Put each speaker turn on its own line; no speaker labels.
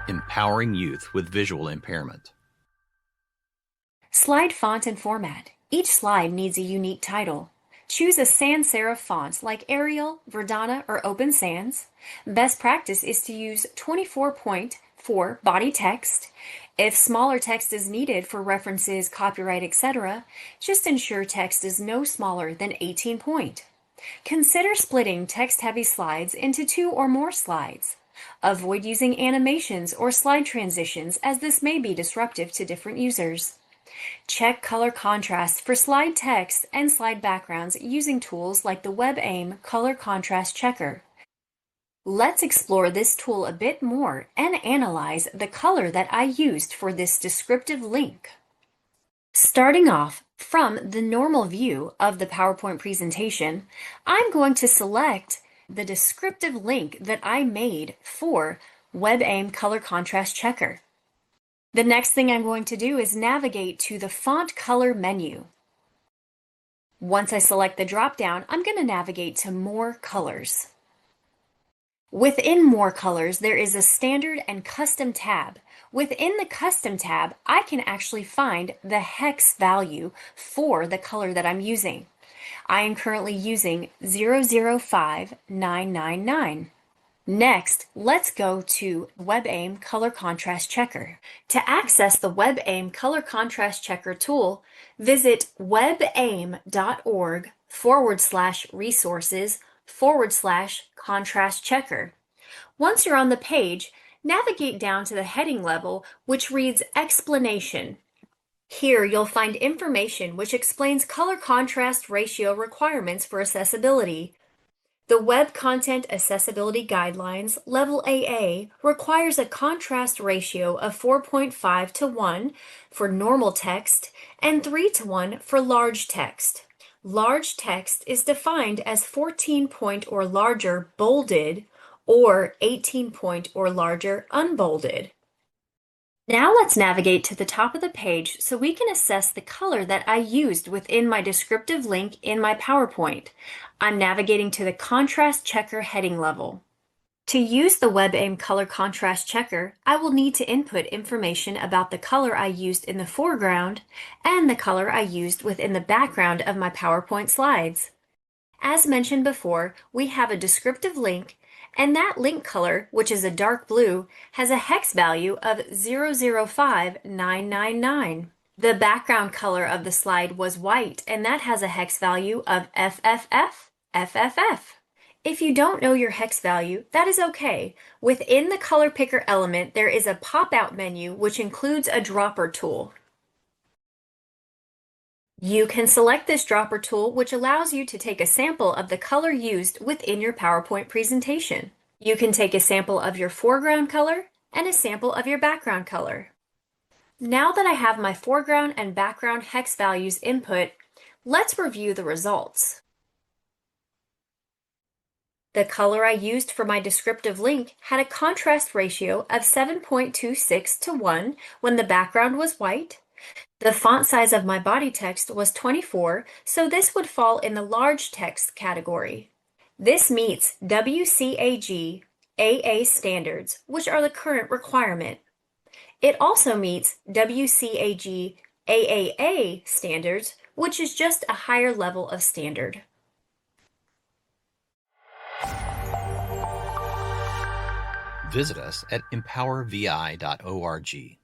Empowering youth with visual impairment.
Slide font and format. Each slide needs a unique title. Choose a sans serif font like Arial, Verdana, or Open Sans. Best practice is to use 24 point for body text. If smaller text is needed for references, copyright, etc., just ensure text is no smaller than 18 point. Consider splitting text-heavy slides into 2 or more slides. Avoid using animations or slide transitions as this may be disruptive to different users. Check color contrast for slide text and slide backgrounds using tools like the WebAIM Color Contrast Checker. Let's explore this tool a bit more and analyze the color that I used for this descriptive link. Starting off from the normal view of the PowerPoint presentation, I'm going to select the descriptive link that I made for WebAIM Color Contrast Checker. The next thing I'm going to do is navigate to the Font Color menu. Once I select the drop-down, I'm going to navigate to More Colors. Within More Colors, there is a Standard and Custom tab. Within the Custom tab, I can actually find the hex value for the color that I'm using. I am currently using 005999. Next, let's go to WebAIM Color Contrast Checker. To access the WebAIM Color Contrast Checker tool, visit webaim.org/resources/contrast checker. Once you're on the page, navigate down to the heading level, which reads Explanation. Here you'll find information which explains color contrast ratio requirements for accessibility. The Web Content Accessibility Guidelines Level AA requires a contrast ratio of 4.5 to 1 for normal text and 3 to 1 for large text. Large text is defined as 14 point or larger bolded or 18 point or larger unbolded. Now let's navigate to the top of the page so we can assess the color that I used within my descriptive link in my PowerPoint. I'm navigating to the Contrast Checker heading level. To use the WebAIM Color Contrast Checker, I will need to input information about the color I used in the foreground and the color I used within the background of my PowerPoint slides. As mentioned before, we have a descriptive link, and that link color, which is a dark blue, has a hex value of 005999. The background color of the slide was white, and that has a hex value of FFF. If you don't know your hex value, that is okay. Within the color picker element, there is a pop-out menu which includes a dropper tool. You can select this dropper tool, which allows you to take a sample of the color used within your PowerPoint presentation. You can take a sample of your foreground color and a sample of your background color. Now that I have my foreground and background hex values input, let's review the results. The color I used for my descriptive link had a contrast ratio of 7.26 to 1 when the background was white. The font size of my body text was 24, so this would fall in the large text category. This meets WCAG AA standards, which are the current requirement. It also meets WCAG AAA standards, which is just a higher level of standard.
Visit us at empowervi.org.